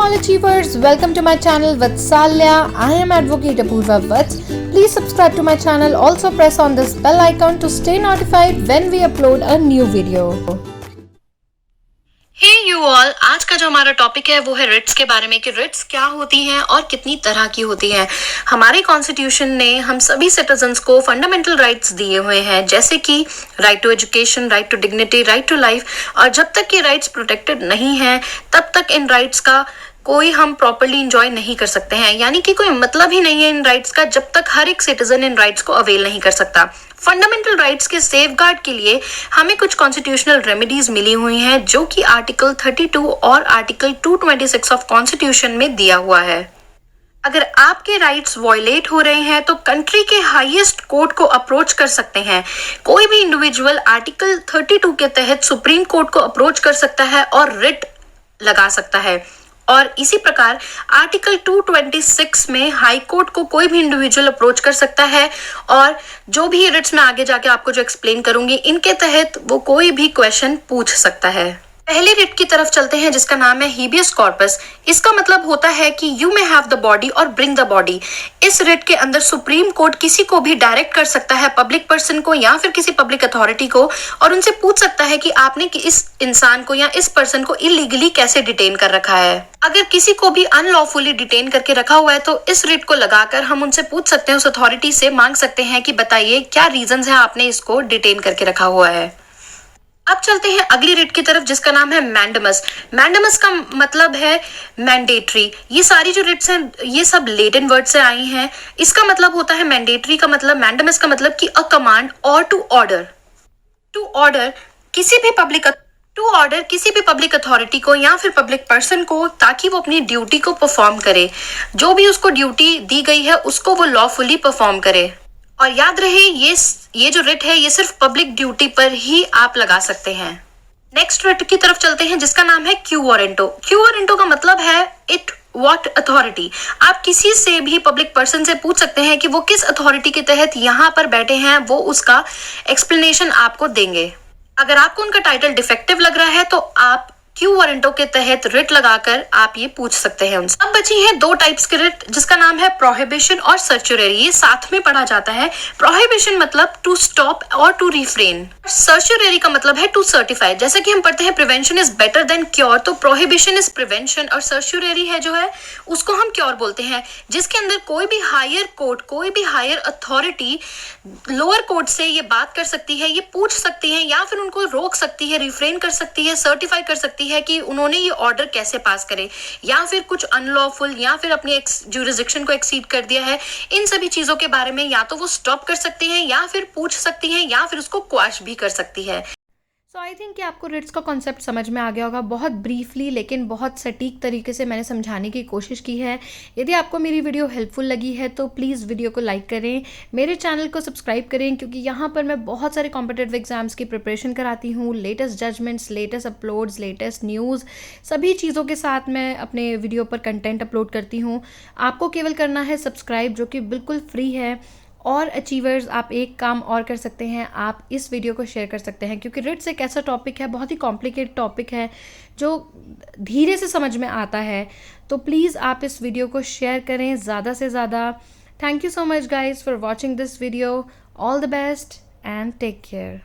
all achievers, welcome to my channel Vatsalya. I am Advocate Apurva Vats. Please subscribe to my channel. Also press on this bell icon to stay notified when we upload a new video. Hey you all, आज का जो हमारा topic है वो है Ritz के बारे में कि रिट्स क्या होती हैं और कितनी तरह की होती हैं। हमारे कॉन्स्टिट्यूशन ने हम सभी सिटीजन्स को फंडामेंटल राइट्स दिए हुए हैं, जैसे कि right to education, right to dignity, right to life. और जब तक ये राइट्स प्रोटेक्टेड नहीं हैं तब तक इन राइट्स का कोई हम प्रॉपर्ली इंजॉय नहीं कर सकते हैं। यानी कि कोई मतलब ही नहीं है इन राइट्स का जब तक हर एक सिटीजन इन राइट्स को अवेल नहीं कर सकता। फंडामेंटल राइट्स के सेफगार्ड के लिए हमें कुछ कॉन्स्टिट्यूशनल रेमेडीज मिली हुई हैं, जो कि आर्टिकल 32 और आर्टिकल 226 ऑफ कॉन्स्टिट्यूशन में दिया हुआ है। अगर आपके राइट्स वॉयलेट हो रहे हैं तो कंट्री के हाईएस्ट कोर्ट को अप्रोच कर सकते हैं। कोई भी इंडिविजुअल आर्टिकल 32 के तहत सुप्रीम कोर्ट को अप्रोच कर सकता है और रिट लगा सकता है। और इसी प्रकार आर्टिकल 226 में हाई कोर्ट को कोई भी इंडिविजुअल अप्रोच कर सकता है। और जो भी रिट्स मैं आगे जाके आपको जो एक्सप्लेन करूंगी, इनके तहत वो कोई भी क्वेश्चन पूछ सकता है। पहले रिट की तरफ चलते हैं, जिसका नाम है हीबियस कॉर्पस। इसका मतलब होता है कि you may have the body और ब्रिंग द बॉडी। इस रिट के अंदर सुप्रीम कोर्ट किसी को भी डायरेक्ट कर सकता है, पब्लिक पर्सन को या फिर किसी पब्लिक अथॉरिटी को, और उनसे पूछ सकता है कि आपने इस इंसान को या इस पर्सन को इलीगली कैसे डिटेन कर रखा है। अगर किसी को भी अनलॉफुली डिटेन करके रखा हुआ है तो इस रिट को लगाकर हम उनसे पूछ सकते हैं, उस अथॉरिटी से मांग सकते हैं कि बताइए क्या रीजंस है आपने इसको डिटेन करके रखा हुआ है। अब चलते हैं अगली रिट की तरफ, जिसका नाम है मैंडेमस। मैंडेमस का मतलब है मैंडेटरी। ये सारी जो रिट्स हैं ये सब लैटिन वर्ड से आई हैं। इसका मतलब होता है मैंडेटरी का मतलब, मैंडेमस का मतलब कि अ कमांड और टू ऑर्डर किसी भी पब्लिक अथॉरिटी को या फिर पब्लिक पर्सन को, ताकि वो अपनी ड्यूटी को परफॉर्म करे। जो भी उसको ड्यूटी दी गई है उसको वो लॉफुली परफॉर्म करे। और याद रहे ये जो रिट है ये सिर्फ पब्लिक ड्यूटी पर ही आप लगा सकते हैं। नेक्स्ट रिट की तरफ चलते हैं, जिसका नाम है क्यू वारंटो। क्यू वारंटो का मतलब है इट व्हाट अथॉरिटी। आप किसी से भी पब्लिक पर्सन से पूछ सकते हैं कि वो किस अथॉरिटी के तहत यहाँ पर बैठे हैं, वो उसका एक्सप्लेनेशन आपको देंगे। अगर आपको उनका टाइटल डिफेक्टिव लग रहा है तो आप क्यू वारंटो के तहत रिट लगाकर आप ये पूछ सकते हैं उनसे। अब बची है दो टाइप्स के रिट, जिसका नाम है प्रोहिबिशन और सर्चुररी। ये साथ में पढ़ा जाता है। प्रोहिबिशन मतलब टू स्टॉप और टू रिफ्रेन। सर्चुररी का मतलब है टू सर्टिफाई। जैसे कि हम पढ़ते हैं prevention is better than cure, तो प्रोहिबिशन इज प्रिवेंशन और सर्चुररी है जो है उसको हम क्योर बोलते हैं। जिसके अंदर कोई भी हायर कोर्ट, कोई भी हायर अथॉरिटी लोअर कोर्ट से ये बात कर सकती है, ये पूछ सकती है या फिर उनको रोक सकती है, रिफ्रेन कर सकती है, सर्टिफाई कर सकती है कि उन्होंने ये ऑर्डर कैसे पास करे, या फिर कुछ अनलॉफुल या फिर अपनी ज्यूरिसडिक्शन को एक्सीड कर दिया है। इन सभी चीजों के बारे में या तो वो स्टॉप कर सकती हैं या फिर पूछ सकती हैं या फिर उसको क्वैश भी कर सकती है। सो आई थिंक कि आपको रिट्स का कॉन्सेप्ट समझ में आ गया होगा। बहुत ब्रीफली लेकिन बहुत सटीक तरीके से मैंने समझाने की कोशिश की है। यदि आपको मेरी वीडियो हेल्पफुल लगी है तो प्लीज़ वीडियो को लाइक करें, मेरे चैनल को सब्सक्राइब करें, क्योंकि यहाँ पर मैं बहुत सारे कॉम्पिटिटिव एग्जाम्स की प्रिपरेशन कराती हूँ। Latest judgments, latest uploads, latest news, सभी चीज़ों के साथ मैं अपने वीडियो पर कंटेंट अपलोड करती हूँ। आपको केवल करना है सब्सक्राइब, जो कि बिल्कुल फ्री है। और अचीवर्स, आप एक काम और कर सकते हैं, आप इस वीडियो को शेयर कर सकते हैं, क्योंकि रिट्स एक ऐसा टॉपिक है, बहुत ही कॉम्प्लिकेटेड टॉपिक है जो धीरे से समझ में आता है। तो प्लीज़ आप इस वीडियो को शेयर करें ज़्यादा से ज़्यादा। Thank you so much guys for watching this video. All the best and take care.